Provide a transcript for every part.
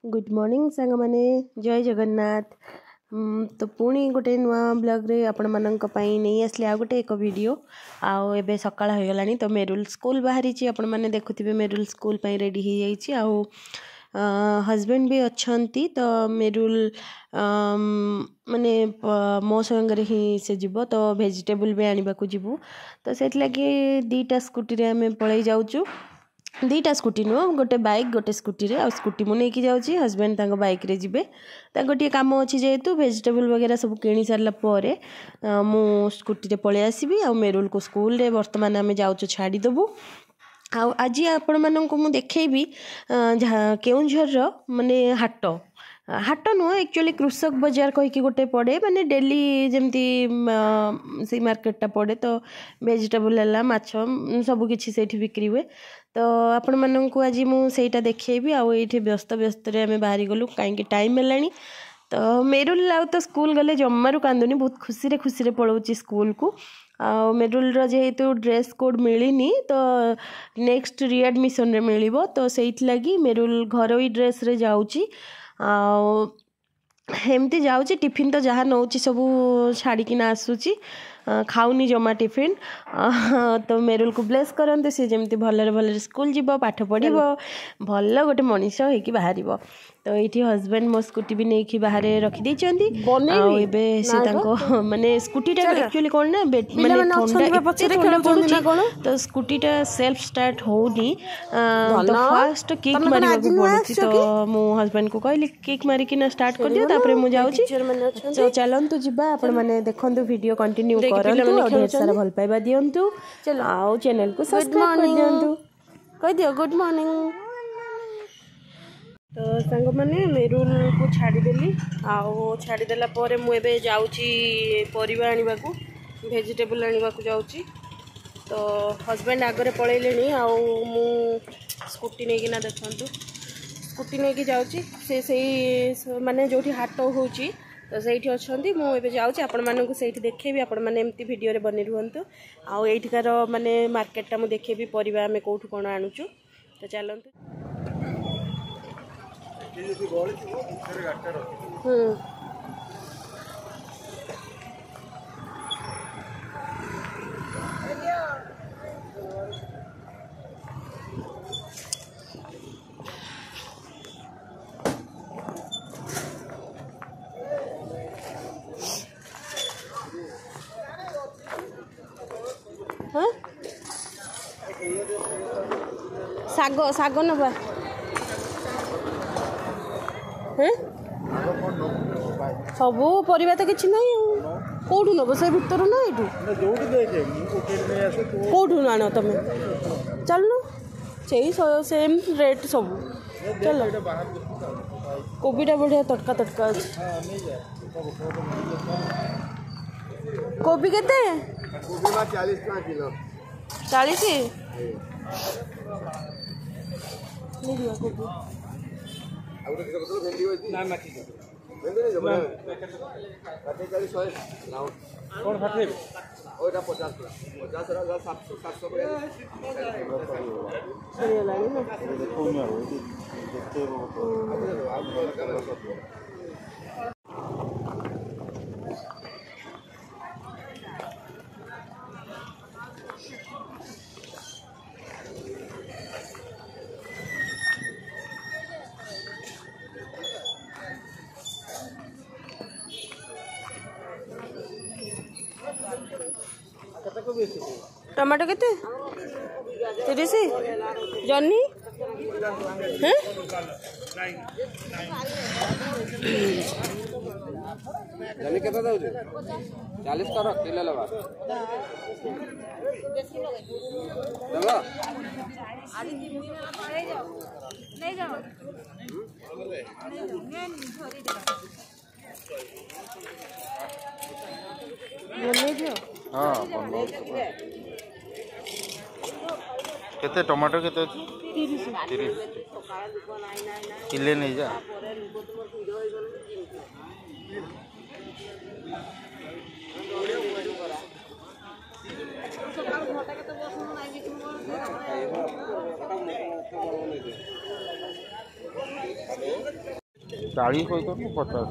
Good morning सांग माने जय जगन्नाथ। तो पुणी गोटे नुआ ब्लॉग रे आपण मानक पई नहीं आसले आ गोटे एक वीडियो आउ एबे सकाळ हो गलानी। तो मेरुल स्कूल बाहरी ची आपण माने देखुथिबे मेरुल स्कूल पई रेडी हो जाईची आउ हस्बैंड भी अच्छी। तो मेरुल माने मो संगे ही से जीव तो वेजिटेबल भी आने को जीवु। तो से लगी दीटा स्कूटी रे आमे पळै जाउचु। दीटा स्कूटी नुह गोटे बाइक गोटे स्कूटी रे आ स्कूटी मु नहीं जाऊँगी हस्बैंड तांको बाइक रे जिबे गोटे काम अच्छी जेहेतु वेजिटेबल वगैरह सब किणी सारा पर मु स्कूटी रे पळै आसीबी आ मेरुल को स्कूल रे वर्तमान आमे जाउछु छाड़ी देबु। आज आपण मानक मु देखैबी केउंझर माने हाट हाट नुह एक्चुअली कृषक बाजार कहीकि गोटे पड़े माने डेली जमती से मार्केटा पड़े। तो वेजिटेबल है माछ सबकि से बिक्री हुए। तो आपण मानक आज मुझे देखी आईठी व्यस्त व्यस्त आम बाहरी गलु कहीं टाइम है। तो मेरुल लाउ तो स्कूल गले जमारू कांदुनी बहुत खुशी पलाऊँच स्कूल को। मेरुल जेहेतु ड्रेस कोड मिलनी तो नेक्स्ट रिएडमिशन रे मिलिबो। तो सेइथ लगी मेरुल घरोई ड्रेस रे जाउची एमती जाऊँगी टिफिन तो जहाँ नौ सब छाड़िकिना आसूची खाऊनी जमा टिफिन। तो मेरुल को ब्लेस करते सी जमी भलरे भलरे स्कूल जीव पाठ पढ़ भल गोटे मनीष होगी बाहर। तो ये हस्बैंड मो स्कूटी भी नहीं बाहर रखी माने स्कूटीटा एक्चुअली कौन ना ठंडा तो स्कूटीटा सेल्फ स्टार्ट होनी। तो फास्ट किक मारे पड़ी। तो मो हस्बैंड को कहली किक मारिक स्टार्ट कर दियो तापर मु जाउची। तो चलंतु जिबा आपण माने देखंतु वीडियो कंटिन्यू करंतु ढेर सारा भल पाइबा दियंतु। चलो आओ चैनल को सब्सक्राइब कर दियंतु कह दियो गुड मॉर्निंग। तो सांग माने मेरुल को छाड़ीदेली छाड़देला मुझे जाऊँगी परिवा आने को वेजिटेबल आने को जाऊँगी। तो हस्बैंड आगरे पलैले मु स्कूटी नहीं किना देखंतु स्कूटी नहीं कि जाऊँगी से माने जो हाट होची तो सही अच्छा मुझे जाऊँगी आपण मानक से देखेबी आपण मैंने एमती वीडियो रे बनी रुहतु आईठार माने मार्केटा मुझे देखेबी परिवा आम कौटू कौन आणुचु। तो चलतु साग साग नबा सबू परिवा तो किसी ना कौटू नब से भर ना ये कौटू आण तुम चलनु से सेम रेट सब चल कोबीटा बढ़िया तटका तटका अच्छे। कोबी केते 40 टमाटो केते 30 जन्नी जन्नी केते दउजे 40 कर किलो लबा देबो आदि जिमनी में पड़े जाओ नहीं जाओ नहीं दियो। हाँ केते टमाटो केते 30 किले नहीं जा 40 କହିतो 50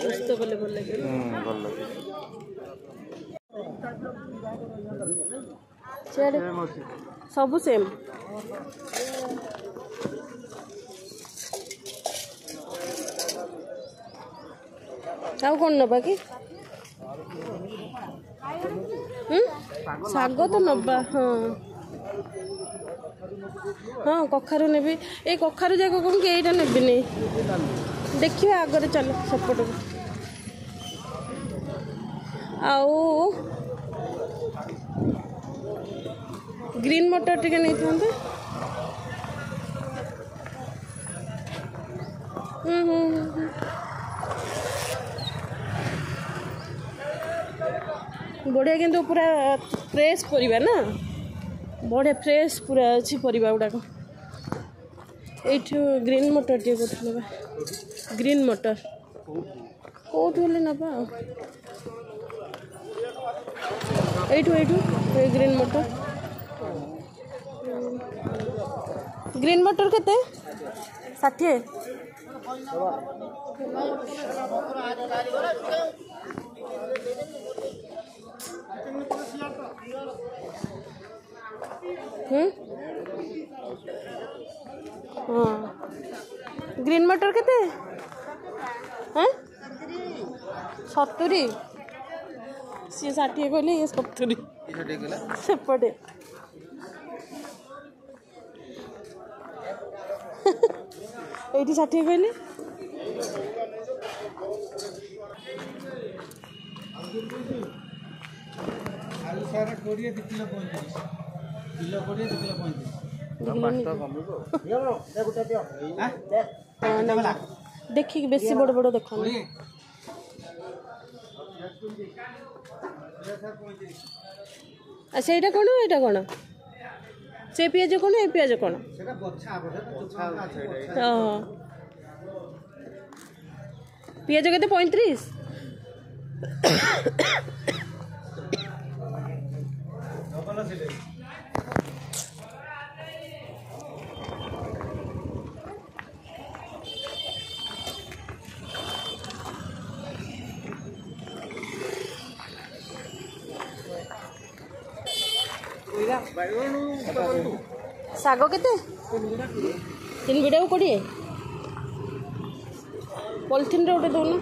ସୁସ୍ଥ କଲେ ଭଲ ଲାଗେ। ଭଲ ଲାଗେ। ସିଆଡ଼େ ସବୁ ସେମ୍। ଆଉ କ'ଣ ନେବା କି? ଶାଗ ତ ନେବା। ହଁ ହଁ କଖାରୁ ନେବି। ଏଇ କଖାରୁ ଯାକ କ'ଣ କି ଏଇଟା ନେବିନି, ଦେଖିବା ଆଗରେ ଚାଲ ସେପଟକୁ। ଆଉ ଗ୍ରୀନ୍ ମଟର ଟିକେ ନେଇଥାନ୍ତେ। ବଢ଼ିଆ, କିନ୍ତୁ ପୁରା ଫ୍ରେଶ୍ ପରିବା ନା, ବଢ଼ିଆ ଫ୍ରେଶ୍ ପୁରା ଅଛି ପରିବା ଗୁଡ଼ାକ। ଏଇଠୁ ଗ୍ରୀନ୍ ମଟର ଟିକେ କୋଉଠି ନେବା? ଗ୍ରୀନ୍ ମଟର କେଉଁଠୁ ହେଲେ ନେବା ଆଉ। ଏଇଠୁ ଏଇ ଗ୍ରୀନ୍ ମଟର। ଗ୍ରୀନ୍ ମଟର କେତେ? 60। हाँ ग्रीन मटर केते? हाँ 70। सी 60 कहले, ये 70 सेपटे। एटी 60 कहले। आलू सारा 20 2 किलो 35 किलो 20 2 किलो 35 देखिए बेसी बड़ बड़ देखो। अच्छा एटा कोन एटा कोन? से पियाज कोन ए पियाज कोन? सेटा बच्छा आबे चुछा हां पियाज केते 35। डबल सिले शाग केते? 3 बिड़ा को 20 पॉलिथिन रे उठे दउना।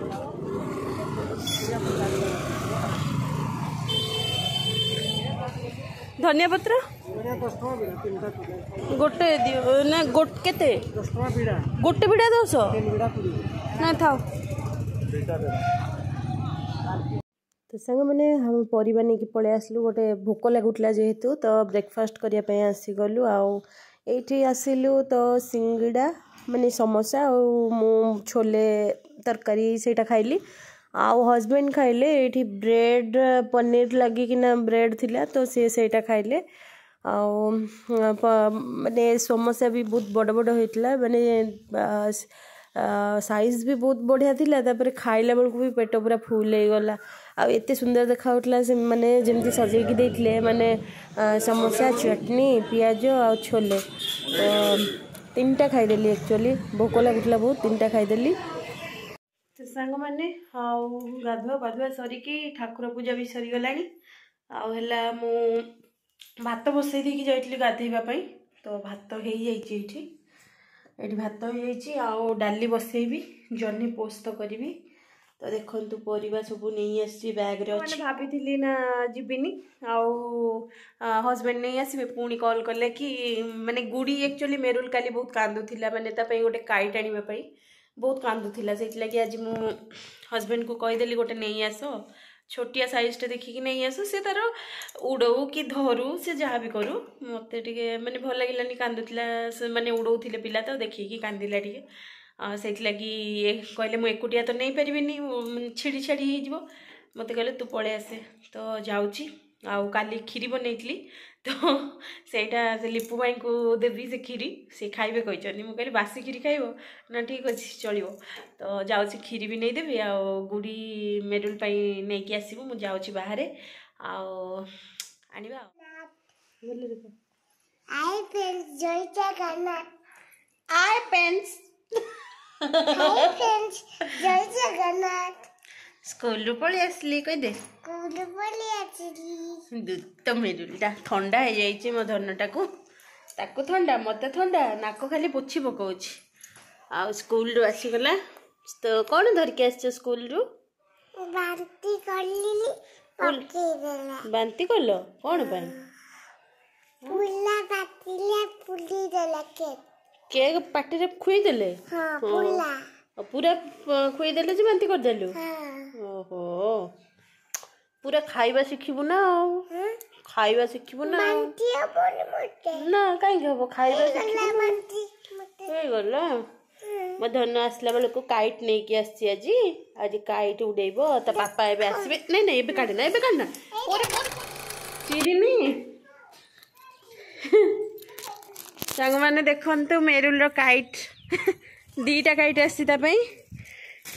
धनिया पत्र गोटे दियो ना, गोट केते? 10 टका बिड़ा गोटे बिड़ा 200 बिड़ा 20 ना थाओ। तो सांग मैंने हम परिवा नहीं पलि आसलु। गोटे भोक लगुला जेहेतु तो ब्रेकफास्ट करने आसीगलु। आठी आसलु तो सिंगड़ा माने समोसा मु छोले तरकारी सेटा खाइली। आउ हस्बैंड खाइले ये ब्रेड पनीर लगी किना ब्रेड थिला तो सेटा खाइले। माने समोसा भी बहुत बड़ बड़ होइतला, माने साइज भी बहुत बढ़िया थिला। तापर खाइला बेलू भी पेट पूरा फुल हो गला। आते सुंदर देखा से माने जमती सजेकी देथिले, माने समोसा चटनी पियाज आ छोले। तो 3टा खाईदेली। एक्चुअली भोक लगुला बहुत, 3टा खाईदेली। तो सांग मैंने गाधुआ पाधुआ सरिकी ठाकुर पूजा भी सरीगला। आला मु भात बसई देकी जाइली गाधेवाई। तो भात हो जाइए, भात हो जाइए। डाली बसैबी, जह्नी पोस्त करी। तो देखु परिवा सब नहीं आसी बैग रे अच्छी। भाभी ना जीविनी हस्बैंड नहीं आसबे। पुणी कॉल कले कि माने गुड़ी एक्चुअली मेरुल काली बहुत कांदुला, माने गोटे काइट आने बहुत कांदुला। से लगी आज मु हस्बैंड को कहीदेली गोटे नहीं आस, छोटिया साइजटे देखिकी नहीं आस। से तार उड़ऊ कि धरू से जहाँ भी करू, मत माने भल लगे कांदुला माने उड़ौले पिला तो देखिकी कांदिला टे। से लगी कहले मु एकुटिया तो नहीं पारिनी, छिड़ी छाड़ी हो मत कहले तू पले आसे। तो जाऊँगी। काली खीरी बनई तो सेटा से लिपु भाई को देवी से खीरी से खाइबे कहते मुझे कहली बासी खीरी खाइब ना ठीक अच्छे चलो तो जाऊँगी खीरी भी नहीं देवी आ गुड़ी मेरुल नहीं कि आसबू मुझे जाऊँगी बाहर आनिबा स्कूल रू पलि आसली कहीदे दूत मेरुलटा ठंडा हो जाइए मो धनटा को ताकू ठंडा मत ठंडा नाक खाली पोछी पकाउछ आ स्कूल रू आसीगला तो कौन धरिक आस स्कूल रू बांती कल कौन केक पाटे खुईदेले पूरा खुईदेले जे बांती करदेलु ओहो पूरा खाइबा शिखिबु ना खाइबा शिखिबु ना ना कहीं हम खाइबा शिखिबु गला मो धन आसला बेल को काइट नहीं कि आसी आज काइट उड़ेब तो पापा एबे आसबे नहीं नहीं एबे काढ़ना चिरिनी सांग माने देखंतु मेरुल काइट दीटा काइट आसी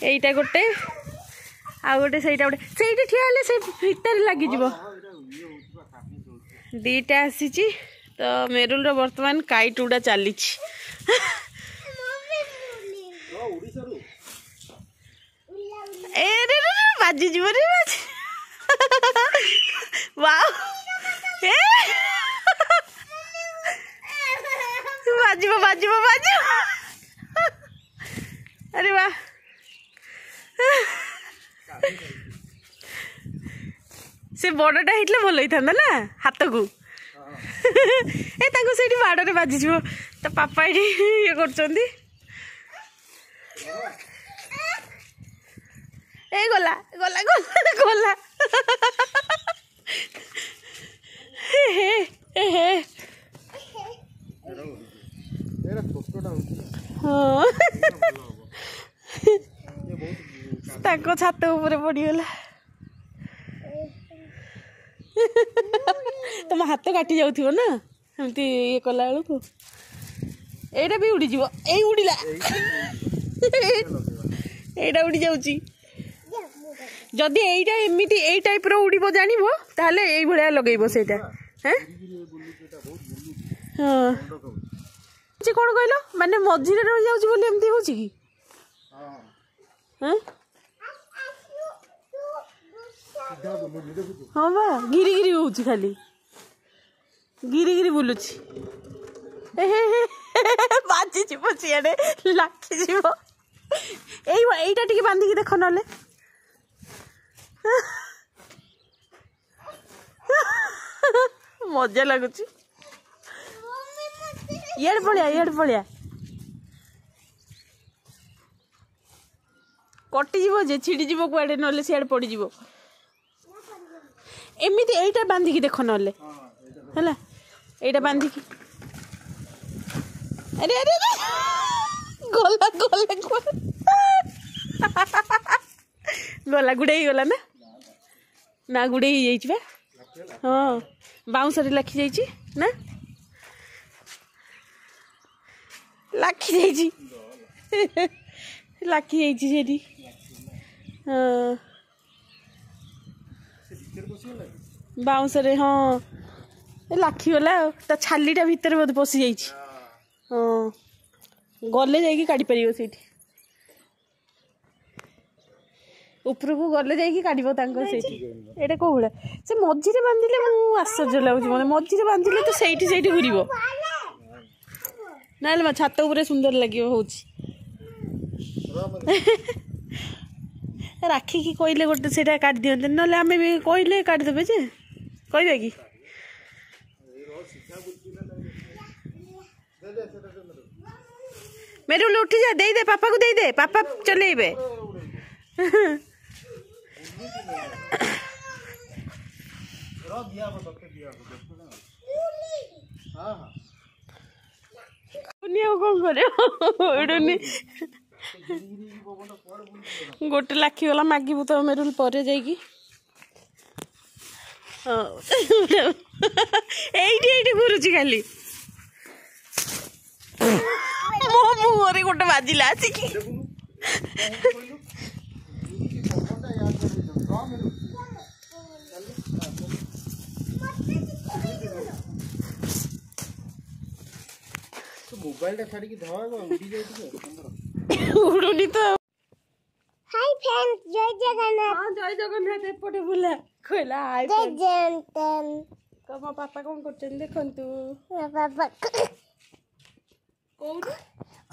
एटा गोटे आ गोटे सहीटा गोटे सहीटा ठिया हेले से भीतर लगी जीवो दीटा आसी तो मेरुल वर्तमान काइट उड़ा चली बाजी जीव रे वाओ बाजिबो बाजिबो बाजिबो अरे वाह से बड़टा होता भल होता ना हाथ को ए से बाड़ में बाजी तो पापा ये कर गला गला गला गला हाँ छात ऊपर पड़गला तुम हाथ काटी जाऊ ना एमती ये कला बेलू एटा भी उड़ी जीव ए उड़ीला एटा उड़ी जाउची जदि एटा एमिति ए टाइप रो उड़ीबो जानिबो ताले एई भलिया लगेइबो सेटा हैं हां जे कोन कहलो माने मझिरे रहि जाउची बोली एमती होची की हां हाँ बा गिरी गिरी होची खाली गिरी गिरी बुलुची बाजी जीव सियाडे लाखी जीव एईटा टिके बांधिकी देख नले मजा लगुच इे पलिया कटिज जे छिड़ीज कुआडे ना सियाड़े पड़ज एमती एईटा बांधिकी देख नले है एईटा बांधिकी अरे अरे गला गला गला गुड़े गला ना ना गुड़े ही हाँ बाउंसरे लाखी जा ना लाखी जा लाखी जा हाँ बाउंसरे हाँ लाखी गला ता छालीटा भितर बोध पशि जा हाँ गले जाइए काढ़ी पार से ऊपर को गले जाइए काढ़ एटा कौ भाया से मझीरे बांधिले मुझे आश्चर्य लगुच मतलब मझीरे बांधिले तो सही घूर ना छात उपर सुंदर लगे हूँ राखी की कहले गोटे से काट दिखते ना आम भी कहले काटिदेवे जे कह कि मेरे उठी जा दे पापा को दे पापा चलेबे गोटे लाखी गला मागिबू तो मेरुल पर जाइकी हाँ ଏଇଠି ଏଇଠି ଘୁରୁଛି ଖାଲି ମୋ ମୁହଁରେ ଗୋଟେ ବାଜିଲା ଆସିକି। मोबाइल टा छाड़ी धवा उड़ी जाए उड़ुनी तो। हाय फ्रेंड्स जय जगन्नाथ। हाँ जय जगन्नाथ एपटे बुला कहला हाय जय जगन्नाथ। तो मो पापा कौन करछन देखंतु बाबा कोन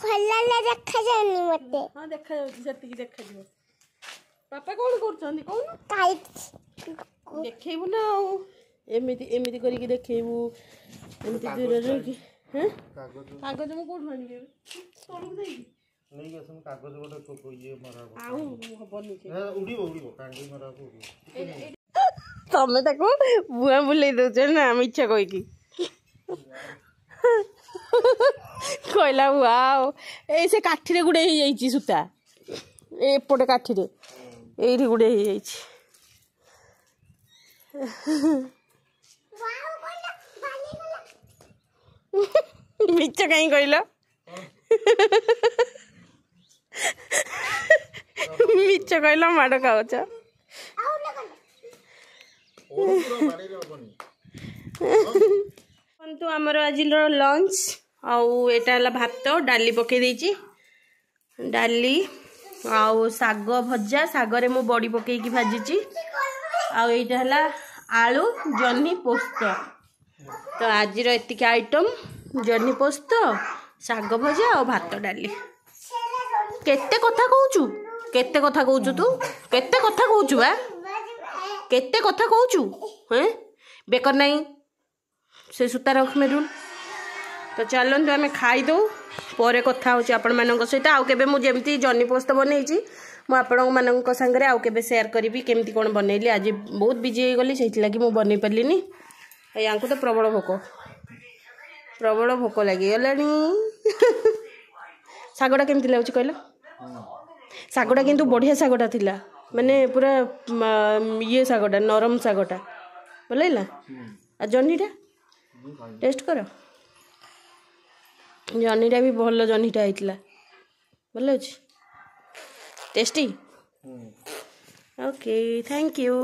फल्ला देखा जानी मते। हाँ देखा जाउची सेतिकी देखा दियो पापा कौन करछन कोन काइट देखेबु ना एमिति एमिति करिके देखेबु एमिति दूर रही हैं कागज में कोठ आनी के तोलक देई नहीं गसन कागज गोटे को ये मारा आउ हबनी के उड़ीबो उड़ीबो कांडी मारा को तमे ताको बुआ बुले दउछ ना मिच्छा कहि की कहला वाओ ए से काठी रे गुडे ही जाईची सुता एपटे काठी रे एठी गुडे ही जाईची मिच्छा कहीं कहल मिच्छा कहल माड़ खाऊच तो आमर आज लंच आटा भात डाली पकई देची डाली आउ साग भजा सागरे मु बड़ी पकईकी भाजी आईटा आलू जह्नी पोस्त तो आज एतिक आइटम जह्नी पोस्त साग भजा और भात डाली केते कथा कहूचु केते कथा कहूचु तू केते कथा कहूचु बा केते कथा कहूचु हैं बेकर नहीं से सूता रख मेरुल तो चलतु आम खाईदे पर कथा होची आपण मानक सहित आउ केबे मु जेमती जह्नी पोस्त बनईची मु आपण मानक संगे आउ केबे शेयर करी केमती कौन बनैली आज बहुत बिजी हो गली से मु बन पार्लिनी या तो प्रबल भोक लगी गलानी सागटा केमती लगुच कहल सागटा किंतु बढ़िया सागटा थिला माने पूरा ये सागटा नरम सागटा भल आ जह्नीटा टेस्ट कर जह्नीटा भी भल जह्नीटा होता भल अच्छे टेस्टी ओके थैंक यू।